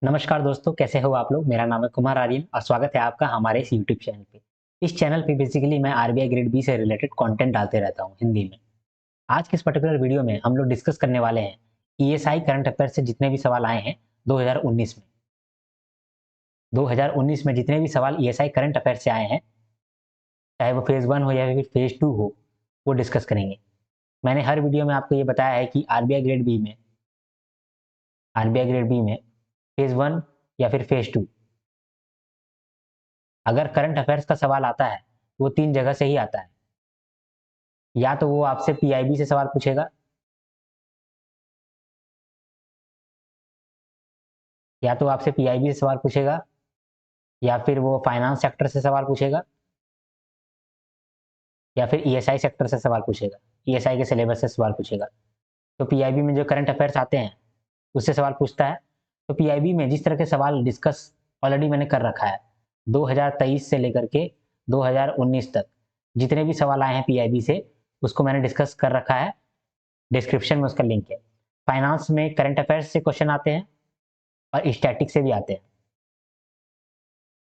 नमस्कार दोस्तों, कैसे हो आप लोग। मेरा नाम है कुमार आर्यन और स्वागत है आपका हमारे इस यूट्यूब चैनल पे। इस चैनल पे बेसिकली मैं आरबीआई ग्रेड बी से रिलेटेड कंटेंट डालते रहता हूँ हिंदी में। आज के इस पर्टिकुलर वीडियो में हम लोग डिस्कस करने वाले हैं ईएसआई करंट अफेयर से जितने भी सवाल आए हैं 2019 में। 2019 में जितने भी सवाल ईएसआई करंट अफेयर से आए हैं, चाहे वो फेज 1 हो या फिर फेज 2 हो, वो डिस्कस करेंगे। मैंने हर वीडियो में आपको ये बताया है कि आरबीआई ग्रेड बी में फेज 1 या फिर फेज 2 अगर करंट अफेयर्स का सवाल आता है, वो 3 जगह से ही आता है। या तो वो आपसे पीआईबी से सवाल पूछेगा, या तो आपसे पीआईबी से सवाल पूछेगा, या फिर वो फाइनेंस सेक्टर से सवाल पूछेगा, या फिर ईएसआई सेक्टर से सवाल पूछेगा, ईएसआई के सिलेबस से सवाल पूछेगा। तो पीआईबी में जो करंट अफेयर्स आते हैं उससे सवाल पूछता है। तो पीआईबी में जिस तरह के सवाल डिस्कस ऑलरेडी मैंने कर रखा है 2023 से लेकर के 2019 तक, जितने भी सवाल आए हैं पीआईबी से उसको मैंने डिस्कस कर रखा है। डिस्क्रिप्शन में उसका लिंक है। फाइनेंस में करंट अफेयर्स से क्वेश्चन आते हैं और स्टैटिक से भी आते हैं,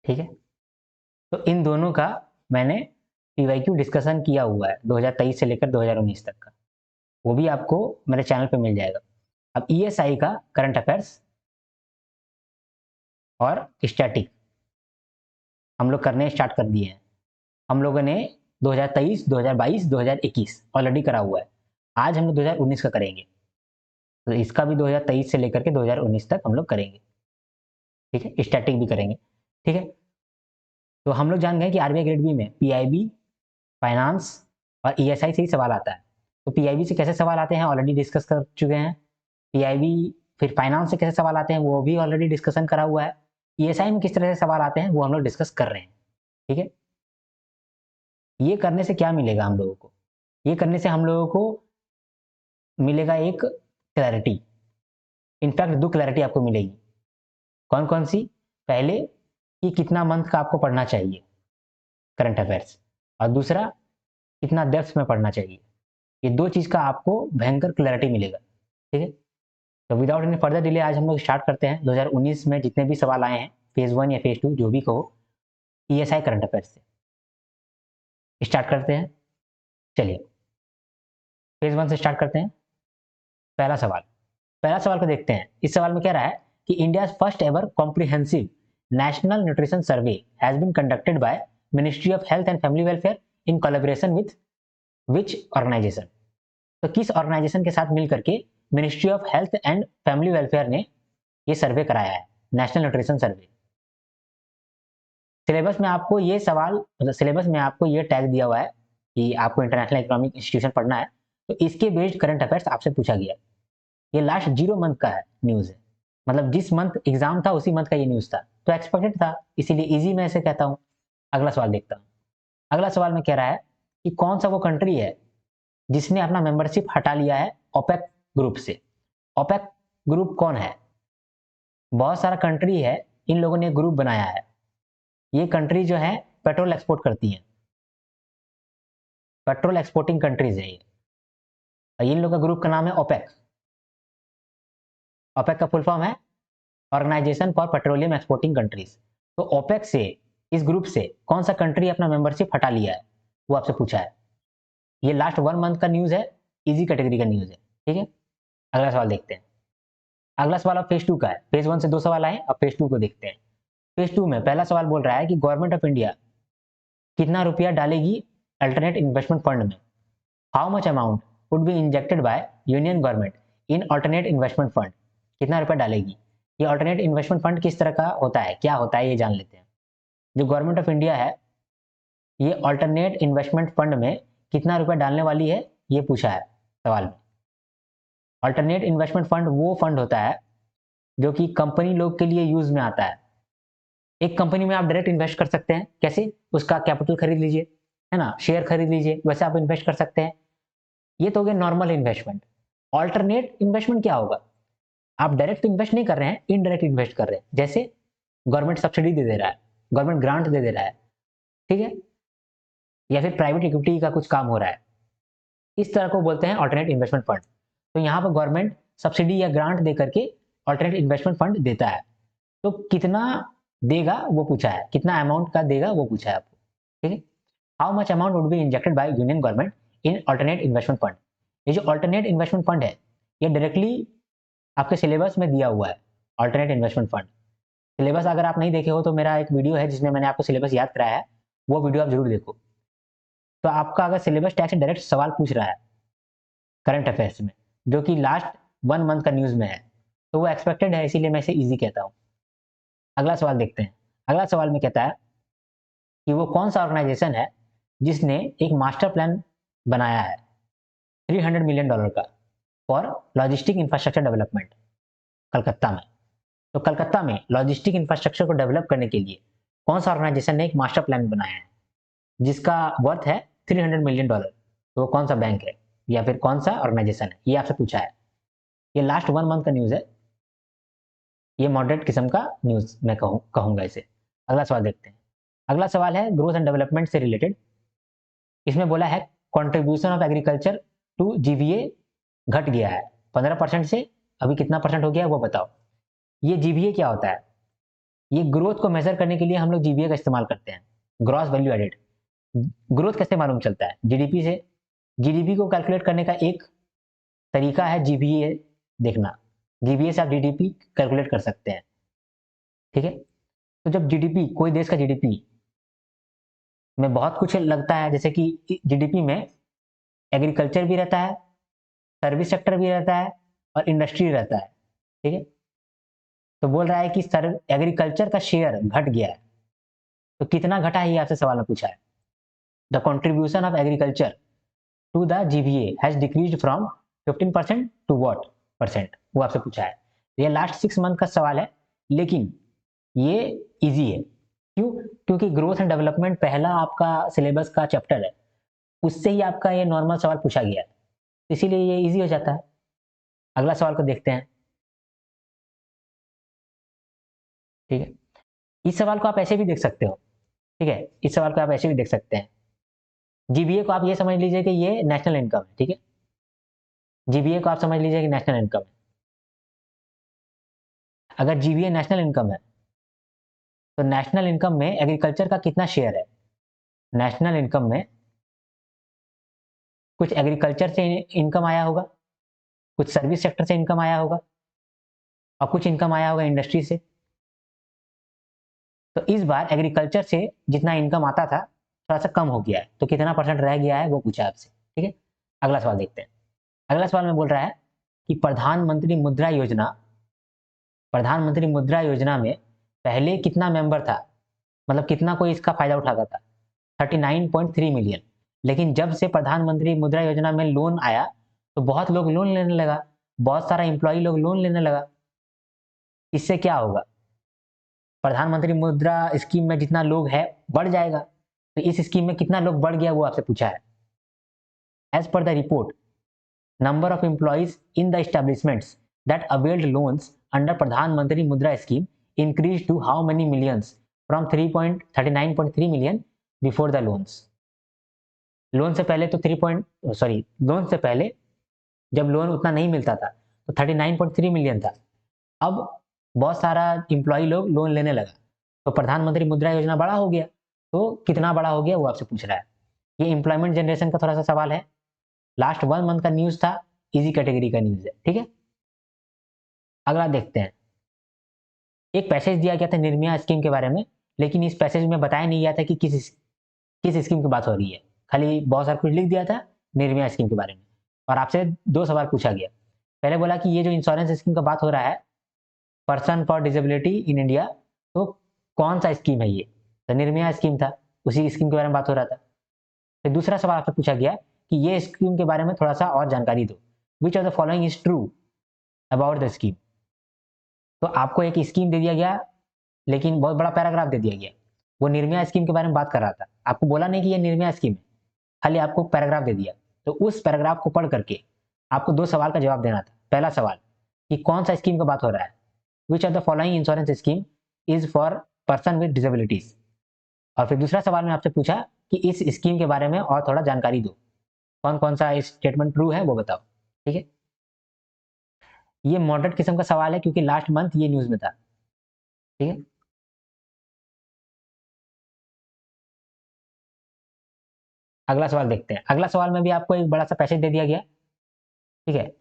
ठीक है। तो इन दोनों का मैंने पीवाईक्यू डिस्कशन किया हुआ है 2023 से लेकर 2019 तक का, वो भी आपको मेरे चैनल पे मिल जाएगा। अब ईएसआई का करंट अफेयर्स और स्टैटिक हम लोग करने स्टार्ट कर दिए हैं। हम लोगों ने 2023, 2022, 2021 ऑलरेडी करा हुआ है। आज हम लोग 2019 का करेंगे, तो इसका भी 2023 से लेकर के 2019 तक हम लोग करेंगे, ठीक है। स्टैटिक भी करेंगे, ठीक है। तो हम लोग जान गए कि आरबीआई ग्रेड बी में पीआईबी, फाइनेंस और ईएसआई से ही सवाल आता है। तो पीआईबी से कैसे सवाल आते हैं ऑलरेडी डिस्कस कर चुके हैं। पीआईबी फिर फाइनेंस से कैसे सवाल आते हैं वो भी ऑलरेडी डिस्कशन करा हुआ है। ईएसआई में किस तरह से सवाल आते हैं वो हम लोग डिस्कस कर रहे हैं, ठीक है। ये करने से क्या मिलेगा हम लोगों को? ये करने से हम लोगों को मिलेगा एक क्लैरिटी। इनफैक्ट 2 क्लैरिटी आपको मिलेगी। कौन कौन सी? पहले कि कितना मंथ का आपको पढ़ना चाहिए करंट अफेयर्स, और दूसरा कितना डेप्थ में पढ़ना चाहिए। ये 2 चीज का आपको भयंकर क्लैरिटी मिलेगा, ठीक है। तो विदाउट एनी फर्दर डिले आज हम लोग स्टार्ट करते हैं 2019 में जितने भी सवाल आए हैं फेज 1 या फेज 2 जो भी कहो, ईएसआई करंट अफेयर्स से स्टार्ट करते हैं। चलिए फेज 1 से स्टार्ट करते हैं। पहला सवाल को देखते हैं। इस सवाल में कह रहा है कि India first ever comprehensive national nutrition survey has been conducted by ministry of health and family welfare in collaboration with which organisation. तो किस ऑर्गेनाइजेशन के साथ मिलकर के ministry of health and family welfare ने ये सर्वे कराया है, नेशनल न्यूट्रिशन सर्वे। सिलेबस में आपको ये सवाल, मतलब सिलेबस में आपको ये टैग दिया हुआ है कि आपको इंटरनेशनल इकोनॉमिक इंस्टीट्यूशन पढ़ना है, तो इसके बेस्ड करंट अफेयर्स आपसे पूछा गया। ये लास्ट 0 मंथ का है न्यूज है, मतलब जिस मंथ एग्जाम था उसी मंथ का ये न्यूज था, तो एक्सपेक्टेड था, इसीलिए इजी मैं ऐसे कहता हूँ। अगला सवाल देखता हूँ। अगला सवाल में कह रहा है कि कौन सा वो कंट्री है जिसने अपना मेंबरशिप हटा लिया है ओपेक ग्रुप से। ओपेक ग्रुप कौन है? बहुत सारा कंट्री है, इन लोगों ने ग्रुप बनाया है। ये कंट्री जो है पेट्रोल एक्सपोर्ट करती है, पेट्रोल एक्सपोर्टिंग कंट्रीज है ये, और इन लोगों का ग्रुप का नाम है ओपेक। ओपेक का फुल फॉर्म है organisation for petroleum exporting countries. तो ओपेक से, इस ग्रुप से कौन सा कंट्री अपना मेंबरशिप हटा लिया है, वो आपसे पूछा है। ये लास्ट 1 मंथ का न्यूज है, इजी कैटेगरी का न्यूज है, ठीक है। अगला सवाल देखते हैं। अगला सवाल अब फेज 2 का है। फेज 1 से 2 सवाल आए, अब फेज 2 को देखते हैं। फेज 2 में पहला सवाल बोल रहा है कि गवर्नमेंट ऑफ इंडिया कितना रुपया डालेगी अल्टरनेट इन्वेस्टमेंट फंड में। How much amount would be injected by union government in alternate investment fund. कितना रुपया डालेगी? ये अल्टरनेट इन्वेस्टमेंट फंड किस तरह का होता है, क्या होता है, ये जान लेते हैं। जो गवर्नमेंट ऑफ इंडिया है, ये अल्टरनेट इन्वेस्टमेंट फंड में कितना रुपया डालने वाली है, ये पूछा है सवाल में। अल्टरनेट इन्वेस्टमेंट फंड वो फंड होता है जो कि कंपनी लोग के लिए यूज में आता है। एक कंपनी में आप डायरेक्ट इन्वेस्ट कर सकते हैं, कैसे? उसका कैपिटल खरीद लीजिए, है ना, शेयर खरीद लीजिए, वैसे आप इन्वेस्ट कर सकते हैं। ये तो हो गया नॉर्मल इन्वेस्टमेंट। ऑल्टरनेट इन्वेस्टमेंट क्या होगा? आप डायरेक्ट इन्वेस्ट नहीं कर रहे हैं, इनडायरेक्ट इन्वेस्ट कर रहे हैं। जैसे गवर्नमेंट सब्सिडी दे दे रहा है, गवर्नमेंट ग्रांट दे दे रहा है, ठीक है, या फिर प्राइवेट इक्विटी का कुछ काम हो रहा है, इस तरह को बोलते हैं ऑल्टरनेट इन्वेस्टमेंट फंड। तो यहाँ पर गवर्नमेंट सब्सिडी या ग्रांट दे करके ऑल्टरनेट इन्वेस्टमेंट फंड देता है। तो कितना देगा वो पूछा है, कितना अमाउंट का देगा वो पूछा है आपको, ठीक है। How much amount would be injected by union government in alternate investment fund. ये जो अल्टरनेट इन्वेस्टमेंट फंड है, ये डायरेक्टली आपके सिलेबस में दिया हुआ है। अल्टरनेट इन्वेस्टमेंट फंड सिलेबस अगर आप नहीं देखे हो तो मेरा एक वीडियो है जिसमें मैंने आपको सिलेबस याद कराया है, वो वीडियो आप जरूर देखो। तो आपका अगर सिलेबस टैग से डायरेक्ट सवाल पूछ रहा है करंट अफेयर्स में, जो कि लास्ट 1 मंथ का न्यूज में है, तो वो एक्सपेक्टेड है, इसीलिए मैं इसे ईजी कहता हूँ। अगला सवाल देखते हैं। अगला सवाल में कहता है कि वो कौन सा ऑर्गेनाइजेशन है जिसने एक मास्टर प्लान बनाया है $300 मिलियन का for logistic infrastructure development Calcutta में। तो कलकत्ता में लॉजिस्टिक इंफ्रास्ट्रक्चर को डेवलप करने के लिए कौन सा ऑर्गेनाइजेशन ने एक मास्टर प्लान बनाया है जिसका वर्थ है $300 मिलियन। तो वो कौन सा बैंक है या फिर कौन सा ऑर्गेनाइजेशन है, ये आपसे पूछा है। ये लास्ट 1 मंथ का न्यूज है, ये मॉडरेट किस्म का न्यूज मैं कहूंगा इसे। अगला सवाल देखते हैं। अगला सवाल है ग्रोथ एंड डेवलपमेंट से रिलेटेड। इसमें बोला है contribution of agriculture to GBA घट गया है 15% से, अभी कितना परसेंट हो गया है वो बताओ। ये जीबीए क्या होता है? ये ग्रोथ को मेजर करने के लिए हम लोग जीबीए का इस्तेमाल करते हैं, ग्रॉस वैल्यू एडेड। ग्रोथ कैसे मालूम चलता है? जीडीपी से। जीडीपी को कैलकुलेट करने का एक तरीका है जीबीए देखना। जीबीए से आप जीडीपी कैलकुलेट कर सकते हैं, ठीक है। तो जब जीडीपी, कोई देश का जीडीपी में बहुत कुछ लगता है, जैसे कि जीडीपी में एग्रीकल्चर भी रहता है, सर्विस सेक्टर भी रहता है और इंडस्ट्री रहता है, ठीक है। तो बोल रहा है कि एग्रीकल्चर का शेयर घट गया है, तो कितना घटा है ये आपसे सवाल में पूछा है। The contribution of agriculture to the GBA has decreased from 15% to what percent, वो आपसे पूछा है। ये लास्ट 6 मंथ का सवाल है, लेकिन ये इजी है। क्यों? क्योंकि ग्रोथ एंड डेवलपमेंट पहला आपका सिलेबस का चैप्टर है, उससे ही आपका ये नॉर्मल सवाल पूछा गया है, इसीलिए ये इजी हो जाता है। अगला सवाल को देखते हैं, ठीक है। इस सवाल को आप ऐसे भी देख सकते हो, ठीक है। इस सवाल को आप ऐसे भी देख सकते हैं। जीबीए को आप ये समझ लीजिए कि ये नेशनल इनकम है, ठीक है। जीबीए को आप समझ लीजिए कि नेशनल इनकम है। अगर जीबीए नेशनल इनकम है तो नेशनल इनकम में एग्रीकल्चर का कितना शेयर है? नेशनल इनकम में कुछ एग्रीकल्चर से इनकम आया होगा, कुछ सर्विस सेक्टर से इनकम आया होगा और कुछ इनकम आया होगा इंडस्ट्री से। तो इस बार एग्रीकल्चर से जितना इनकम आता था थोड़ा सा कम हो गया है, तो कितना परसेंट रह गया है वो पूछा आपसे, ठीक है। अगला सवाल देखते हैं। अगला सवाल में बोल रहा है कि प्रधानमंत्री मुद्रा योजना में पहले कितना मेंबर था, मतलब कितना कोई इसका फायदा उठाता था? 39.3 मिलियन। लेकिन जब से प्रधानमंत्री मुद्रा योजना में लोन आया तो बहुत लोग लोन लेने लगा, बहुत सारा इंप्लॉई लोग लोन लेने लगा। इससे क्या होगा? प्रधानमंत्री मुद्रा स्कीम में जितना लोग है बढ़ जाएगा, तो इस स्कीम में कितना लोग बढ़ गया वो आपसे पूछा है। As per the report, number of employees in the establishments that availed loans under Pradhan Mantri Mudra Scheme increased to how many millions from 39.3 million before the loans। Loan से पहले तो लोन से पहले जब लोन उतना नहीं मिलता था तो 39.3 मिलियन था। अब बहुत सारा इंप्लॉई लोग लोन लेने लगा तो प्रधानमंत्री मुद्रा योजना बड़ा हो गया, तो कितना बड़ा हो गया वो आपसे पूछ रहा है। ये एम्प्लॉयमेंट जनरेशन का थोड़ा सा सवाल है, लास्ट 1 मंथ का न्यूज था, इजी कैटेगरी का न्यूज है, ठीक है। अगला देखते हैं। एक पैसेज दिया गया था निर्भया स्कीम के बारे में, लेकिन इस पैसेज में बताया नहीं गया था कि किस स्कीम की बात हो रही है, खाली बहुत सारा कुछ लिख दिया था निर्भया स्कीम के बारे में। और आपसे 2 सवाल पूछा गया। पहले बोला कि ये जो इंश्योरेंस स्कीम का बात हो रहा है, person for disability in India, तो कौन सा स्कीम है ये? तो निर्भया स्कीम था, उसी स्कीम के बारे में बात हो रहा था। फिर दूसरा सवाल आपसे पूछा गया कि ये स्कीम के बारे में थोड़ा सा और जानकारी दो। विच of the following is true about the scheme. तो आपको एक स्कीम दे दिया गया, लेकिन बहुत बड़ा पैराग्राफ दे दिया गया, वो निर्भया स्कीम के बारे में बात कर रहा था, आपको बोला नहीं कि ये निर्भया स्कीम है, खाली आपको पैराग्राफ दे दिया। तो उस पैराग्राफ को पढ़ करके आपको 2 सवाल का जवाब देना था। पहला सवाल कि कौन सा स्कीम का बात हो रहा है, which of the following insurance scheme is for person with disabilities. और फिर दूसरा सवाल में आपसे पूछा कि इस स्कीम के बारे में और थोड़ा जानकारी दो, कौन कौन सा स्टेटमेंट ट्रू है वो बताओ, ठीक है। ये मॉडरेट किस्म का सवाल है क्योंकि लास्ट मंथ ये न्यूज में था। ठीक है। अगला सवाल देखते हैं। अगला सवाल में भी आपको एक बड़ा सा पैसेज दे दिया गया, ठीक है,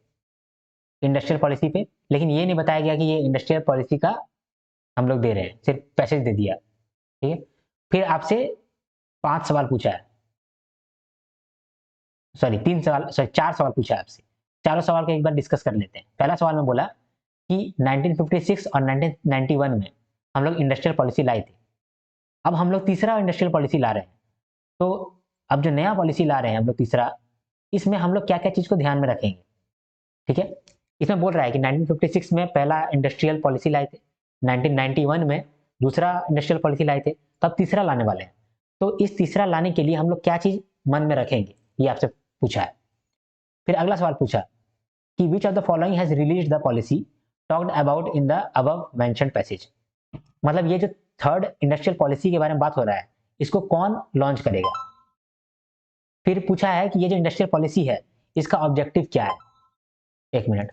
इंडस्ट्रियल पॉलिसी पे, लेकिन ये नहीं बताया गया कि ये इंडस्ट्रियल पॉलिसी का हम लोग दे रहे हैं, सिर्फ पैसेज दे दिया, ठीक है। फिर आपसे 5 सवाल पूछा है, सॉरी 3 सवाल, सॉरी 4 सवाल पूछा है आपसे। चारों सवाल को एक बार डिस्कस कर लेते हैं। पहला सवाल में बोला कि 1956 और 1991 में हम लोग इंडस्ट्रियल पॉलिसी लाए थे। अब हम लोग तीसरा इंडस्ट्रियल पॉलिसी ला रहे हैं। तो अब जो नया पॉलिसी ला रहे हैं हम लोग तीसरा, इसमें हम लोग क्या क्या चीज को ध्यान में रखेंगे, ठीक है। इसमें बोल रहा है कि 1956 में पहला इंडस्ट्रियल पॉलिसी लाए थे, 1991 में दूसरा इंडस्ट्रियल पॉलिसी लाए थे, तब तीसरा लाने वाले हैं। तो इस तीसरा लाने के लिए हम लोग क्या चीज मन में रखेंगे, ये आपसे पूछा है। फिर अगला सवाल पूछा कि विच of the following has release the policy talked about in the above mentioned passage. मतलब ये जो थर्ड इंडस्ट्रियल पॉलिसी के बारे में बात हो रहा है, इसको कौन लॉन्च करेगा। फिर पूछा है कि ये जो इंडस्ट्रियल पॉलिसी है, इसका ऑब्जेक्टिव क्या है। एक मिनट।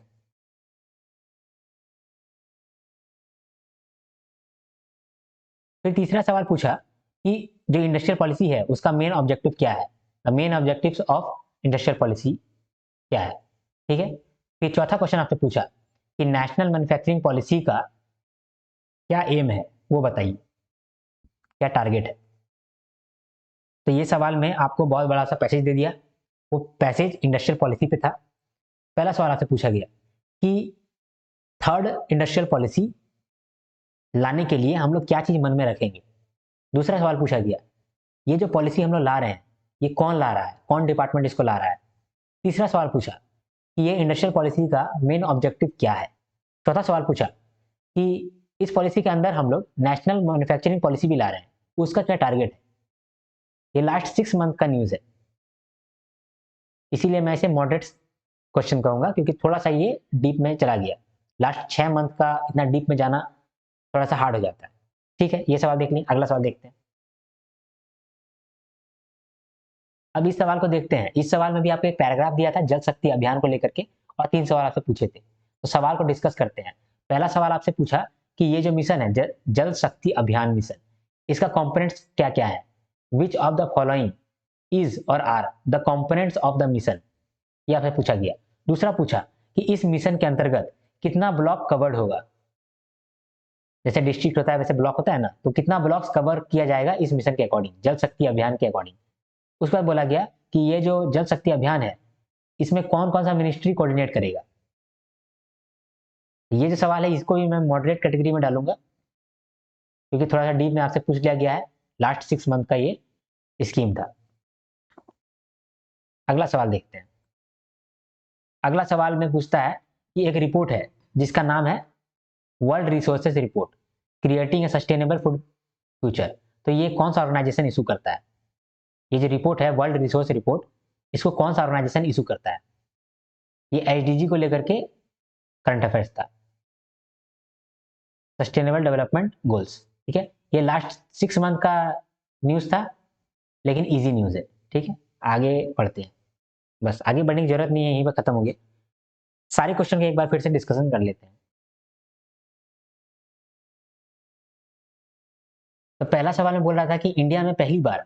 फिर तीसरा सवाल पूछा कि जो इंडस्ट्रियल पॉलिसी है उसका मेन ऑब्जेक्टिव क्या है, the main objectives of industrial policy क्या है, ठीक है। फिर चौथा क्वेश्चन आपसे पूछा कि नेशनल मैन्युफैक्चरिंग पॉलिसी का क्या एम है, वो बताइए, क्या टारगेट है। तो ये सवाल में आपको बहुत बड़ा सा पैसेज दे दिया, वो पैसेज इंडस्ट्रियल पॉलिसी पे था। पहला सवाल आपसे पूछा गया कि थर्ड इंडस्ट्रियल पॉलिसी लाने के लिए हम लोग क्या चीज मन में रखेंगे। दूसरा सवाल पूछा गया, ये जो पॉलिसी हम लोग ला रहे हैं, ये कौन ला रहा है, कौन डिपार्टमेंट इसको ला रहा है। तीसरा सवाल पूछा कि ये इंडस्ट्रियल पॉलिसी का मेन ऑब्जेक्टिव क्या है। चौथा सवाल पूछा कि इस पॉलिसी के अंदर हम लोग नेशनल मैन्युफैक्चरिंग पॉलिसी भी ला रहे हैं, उसका क्या टारगेट है। ये लास्ट 6 मंथ का न्यूज है, इसीलिए मैं इसे मॉडरेट क्वेश्चन कहूंगा, क्योंकि थोड़ा सा ये डीप में चला गया। लास्ट 6 मंथ का इतना डीप में जाना थोड़ा सा हार्ड हो जाता है, ठीक है। ये सवाल देख लें। अगला सवाल देखते हैं। अब इस सवाल को देखते हैं। इस सवाल में भी आपको एक पैराग्राफ दिया था जल शक्ति अभियान को लेकर के, और 3 सवाल आपसे पूछे थे, तो सवाल को डिस्कस करते हैं। पहला सवाल आपसे पूछा कि ये जो मिशन है जल शक्ति अभियान मिशन, इसका कंपोनेंट्स क्या क्या है। Which of the following is or are the components of the mission, ये आपसे पूछा गया। दूसरा पूछा कि इस मिशन के अंतर्गत कितना ब्लॉक कवर्ड होगा। जैसे डिस्ट्रिक्ट होता है वैसे ब्लॉक होता है ना, तो कितना ब्लॉक्स कवर किया जाएगा इस मिशन के अकॉर्डिंग, जल शक्ति अभियान के अकॉर्डिंग। उसके बाद बोला गया कि ये जो जल शक्ति अभियान है, इसमें कौन कौन सा मिनिस्ट्री कोऑर्डिनेट करेगा। ये जो सवाल है इसको भी मैं मॉडरेट कैटेगरी में डालूंगा, क्योंकि थोड़ा सा डीप में आपसे पूछ लिया गया है। लास्ट 6 मंथ का ये स्कीम था। अगला सवाल देखते हैं। अगला सवाल में पूछता है कि एक रिपोर्ट है जिसका नाम है world resources report creating a sustainable food future. तो ये कौन सा ऑर्गेनाइजेशन इशू करता है। ये जो रिपोर्ट है वर्ल्ड रिसोर्स रिपोर्ट, इसको कौन सा ऑर्गेनाइजेशन इशू करता है। ये एचडीजी को लेकर के करंट अफेयर्स था, सस्टेनेबल डेवलपमेंट गोल्स, ठीक है। ये लास्ट 6 मंथ का न्यूज था, लेकिन इजी न्यूज है, ठीक है। आगे बढ़ते हैं, बस आगे बढ़ने की जरूरत नहीं है, यहीं पर खत्म हो गया। सारे क्वेश्चन के एक बार फिर से डिस्कशन कर लेते हैं। तो पहला सवाल में बोल रहा था कि इंडिया में पहली बार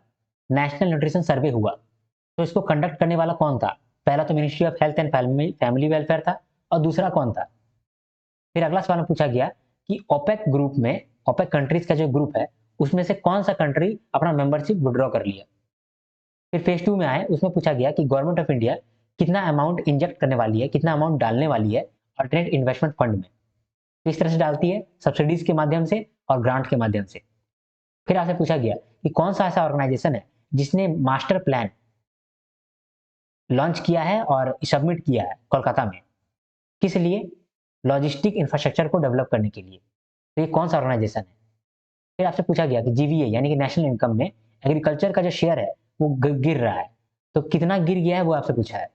नेशनल न्यूट्रिशन सर्वे हुआ, तो इसको कंडक्ट करने वाला कौन था। पहला तो ministry of health and family welfare था, और दूसरा कौन था। फिर अगला सवाल में पूछा गया कि ओपेक ग्रुप में, ओपेक कंट्रीज का जो ग्रुप है, उसमें से कौन सा कंट्री अपना मेंबरशिप विड्रॉ कर लिया। फिर फेज 2 में आए, उसमें पूछा गया कि गवर्नमेंट ऑफ इंडिया कितना अमाउंट इंजेक्ट करने वाली है, कितना अमाउंट डालने वाली है अल्टरनेट इन्वेस्टमेंट फंड में, किस तरह से डालती है, सब्सिडीज के माध्यम से और ग्रांट के माध्यम से। फिर आपसे पूछा गया कि कौन सा ऐसा ऑर्गेनाइजेशन है जिसने मास्टर प्लान लॉन्च किया है और सबमिट किया है कोलकाता में, किस लिए, लॉजिस्टिक इंफ्रास्ट्रक्चर को डेवलप करने के लिए। तो ये कौन सा ऑर्गेनाइजेशन है। फिर आपसे पूछा गया कि जीवीए यानी कि नेशनल इनकम में एग्रीकल्चर का जो शेयर है वो गिर रहा है, तो कितना गिर गया है वो आपसे पूछा है।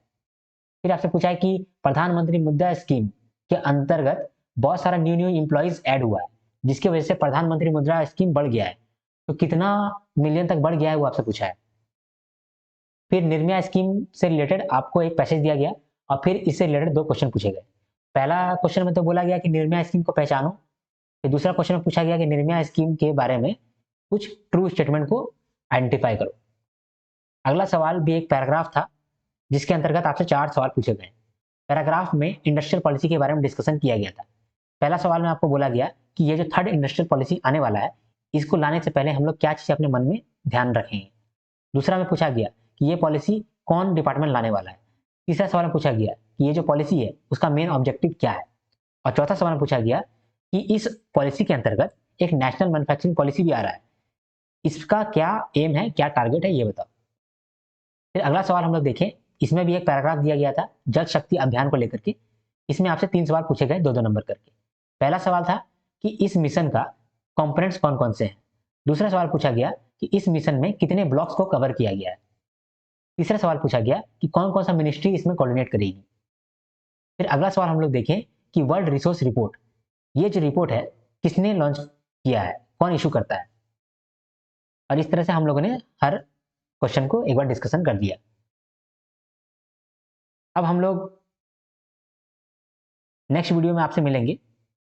फिर आपसे पूछा है कि प्रधानमंत्री मुद्रा स्कीम के अंतर्गत बहुत सारा न्यू न्यू एम्प्लॉइज ऐड हुआ है, जिसकी वजह से प्रधानमंत्री मुद्रा स्कीम बढ़ गया है, तो कितना मिलियन तक बढ़ गया है वो आपसे पूछा है। फिर निर्भया स्कीम से रिलेटेड आपको एक पैसेज दिया गया, और फिर इससे रिलेटेड 2 क्वेश्चन पूछे गए। पहला क्वेश्चन में तो बोला गया कि निर्भया स्कीम को पहचानो, फिर दूसरा क्वेश्चन में पूछा गया कि निर्भया स्कीम के बारे में कुछ ट्रू स्टेटमेंट को आइडेंटिफाई करो। अगला सवाल भी एक पैराग्राफ था जिसके अंतर्गत आपसे 4 सवाल पूछे गए। पैराग्राफ में इंडस्ट्रियल पॉलिसी के बारे में डिस्कशन किया गया था। पहला सवाल में आपको बोला गया कि ये जो थर्ड इंडस्ट्रियल पॉलिसी आने वाला है, इसको लाने से पहले हम लोग क्या चीज़ अपने मन में ध्यान रखेंगे। दूसरा में पूछा गया कि ये पॉलिसी कौन डिपार्टमेंट लाने वाला है। तीसरा सवाल में पूछा गया कि ये जो पॉलिसी है उसका मेन ऑब्जेक्टिव क्या है। और चौथा सवाल में पूछा गया कि इस पॉलिसी के अंतर्गत एक नेशनल मैन्युफैक्चरिंग पॉलिसी भी आ रहा है, इसका क्या एम है, क्या टारगेट है, ये बताओ। फिर अगला सवाल हम लोग देखें, इसमें भी एक पैराग्राफ दिया गया था जल शक्ति अभियान को लेकर के। इसमें आपसे 3 सवाल पूछे गए 2-2 नंबर करके। पहला सवाल था कि इस मिशन का कंपोनेंट्स कौन कौन से हैं। दूसरा सवाल पूछा गया कि इस मिशन में कितने ब्लॉक्स को कवर किया गया है। तीसरा सवाल पूछा गया कि कौन कौन सा मिनिस्ट्री इसमें कोऑर्डिनेट करेगी। फिर अगला सवाल हम लोग देखें कि वर्ल्ड रिसोर्स रिपोर्ट, ये जो रिपोर्ट है किसने लॉन्च किया है, कौन इशू करता है। और इस तरह से हम लोगों ने हर क्वेश्चन को एक बार डिस्कशन कर दिया। अब हम लोग नेक्स्ट वीडियो में आपसे मिलेंगे।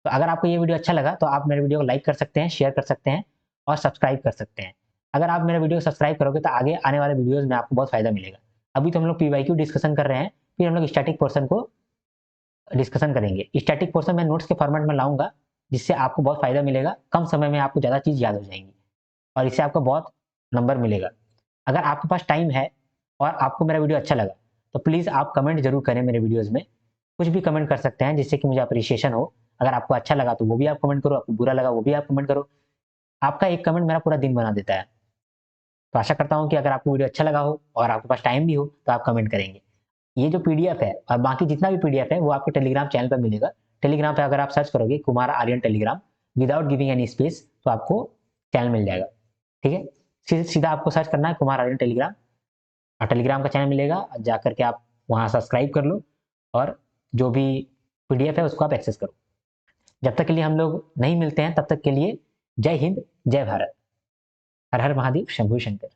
तो अगर आपको ये वीडियो अच्छा लगा तो आप मेरे वीडियो को लाइक कर सकते हैं, शेयर कर सकते हैं और सब्सक्राइब कर सकते हैं। अगर आप मेरे वीडियो को सब्सक्राइब करोगे तो आगे आने वाले वीडियोस में आपको बहुत फायदा मिलेगा। अभी तो हम लोग पीवाईक्यू डिस्कशन कर रहे हैं, फिर हम लोग स्टैटिक पोर्शन को डिस्कशन करेंगे। स्टैटिक पोर्शन मैं नोट्स के फॉर्मेट में लाऊंगा, जिससे आपको बहुत फायदा मिलेगा। कम समय में आपको ज़्यादा चीज़ याद हो जाएंगी और इससे आपको बहुत नंबर मिलेगा। अगर आपके पास टाइम है और आपको मेरा वीडियो अच्छा लगा तो प्लीज़ आप कमेंट जरूर करें मेरे वीडियोज़ में। कुछ भी कमेंट कर सकते हैं जिससे कि मुझे अप्रिशिएशन हो। अगर आपको अच्छा लगा तो वो भी आप कमेंट करो, आपको बुरा लगा वो भी आप कमेंट करो। आपका एक कमेंट मेरा पूरा दिन बना देता है। तो आशा करता हूँ कि अगर आपको वीडियो अच्छा लगा हो और आपके पास टाइम भी हो तो आप कमेंट करेंगे। ये जो पीडीएफ है और बाकी जितना भी पीडीएफ है वो आपके टेलीग्राम चैनल पर मिलेगा। टेलीग्राम पे अगर आप सर्च करोगे Kumar Aryan Telegram without giving any space तो आपको चैनल मिल जाएगा। ठीक है, सीधा आपको सर्च करना है कुमार आर्यन टेलीग्राम और टेलीग्राम का चैनल मिलेगा। जा करके आप वहाँ सब्सक्राइब कर लो और जो भी पीडीएफ है उसको आप एक्सेस करो। जब तक के लिए हम लोग नहीं मिलते हैं तब तक के लिए जय हिंद, जय भारत, हर हर महादेव, शंभू शंकर।